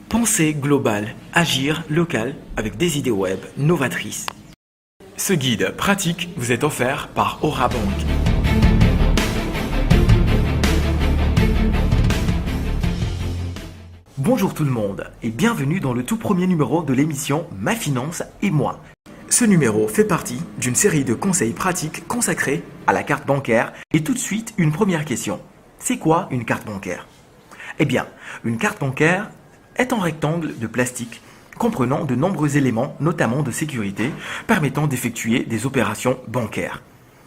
Pensée globale, agir local avec des idées web novatrices. Ce guide pratique vous est offert par Aura Bank. Bonjour tout le monde et bienvenue dans le tout premier numéro de l'émission Ma Finance et moi. Ce numéro fait partie d'une série de conseils pratiques consacrés à la carte bancaire et tout de suite une première question. C'est quoi une carte bancaire ? Eh bien, une carte bancaire est un rectangle de plastique comprenant de nombreux éléments, notamment de sécurité, permettant d'effectuer des opérations bancaires.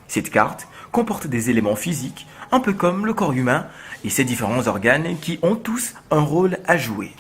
Cette carte comporte des éléments physiques, un peu comme le corps humain et ses différents organes qui ont tous un rôle à jouer.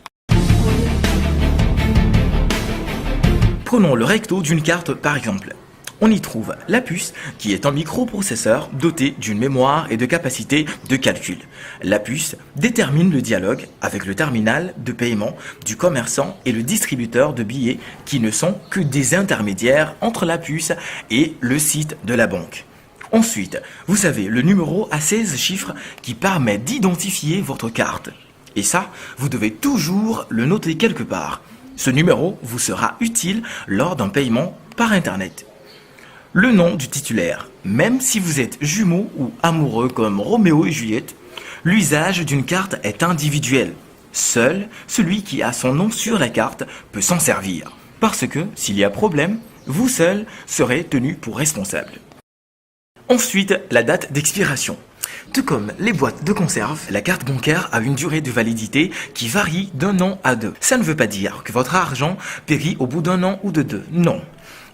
Prenons le recto d'une carte par exemple. On y trouve la puce qui est un microprocesseur doté d'une mémoire et de capacités de calcul. La puce détermine le dialogue avec le terminal de paiement du commerçant et le distributeur de billets qui ne sont que des intermédiaires entre la puce et le site de la banque. Ensuite, vous avez le numéro à 16 chiffres qui permet d'identifier votre carte. Et ça, vous devez toujours le noter quelque part. Ce numéro vous sera utile lors d'un paiement par Internet. Le nom du titulaire, même si vous êtes jumeaux ou amoureux comme Roméo et Juliette, l'usage d'une carte est individuel. Seul celui qui a son nom sur la carte peut s'en servir. Parce que, s'il y a problème, vous seul serez tenu pour responsable. Ensuite, la date d'expiration. Tout comme les boîtes de conserve, la carte bancaire a une durée de validité qui varie d'un an à deux. Ça ne veut pas dire que votre argent périt au bout d'un an ou de deux. Non.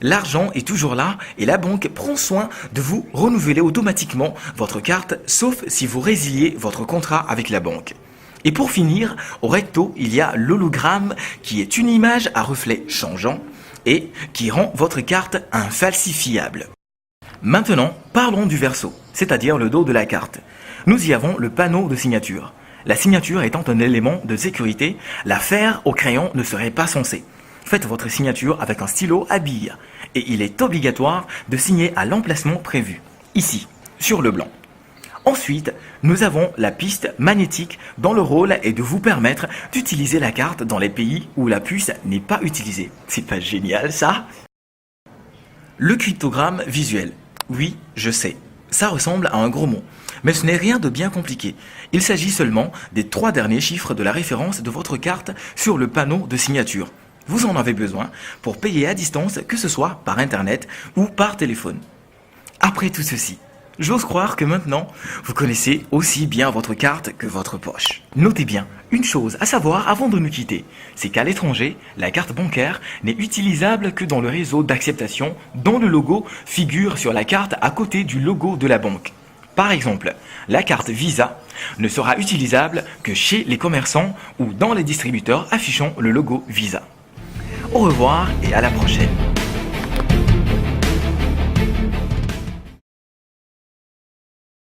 L'argent est toujours là et la banque prend soin de vous renouveler automatiquement votre carte, sauf si vous résiliez votre contrat avec la banque. Et pour finir, au recto, il y a l'hologramme qui est une image à reflet changeant et qui rend votre carte infalsifiable. Maintenant, parlons du verso, c'est-à-dire le dos de la carte. Nous y avons le panneau de signature. La signature étant un élément de sécurité, la faire au crayon ne serait pas censé. Faites votre signature avec un stylo à billes. Et il est obligatoire de signer à l'emplacement prévu, ici, sur le blanc. Ensuite, nous avons la piste magnétique dont le rôle est de vous permettre d'utiliser la carte dans les pays où la puce n'est pas utilisée. C'est pas génial ça ? Le cryptogramme visuel. Oui, je sais, ça ressemble à un gros mot. Mais ce n'est rien de bien compliqué. Il s'agit seulement des 3 derniers chiffres de la référence de votre carte sur le panneau de signature. Vous en avez besoin pour payer à distance, que ce soit par Internet ou par téléphone. Après tout ceci, j'ose croire que maintenant, vous connaissez aussi bien votre carte que votre poche. Notez bien, une chose à savoir avant de nous quitter, c'est qu'à l'étranger, la carte bancaire n'est utilisable que dans le réseau d'acceptation dont le logo figure sur la carte à côté du logo de la banque. Par exemple, la carte Visa ne sera utilisable que chez les commerçants ou dans les distributeurs affichant le logo Visa. Au revoir et à la prochaine.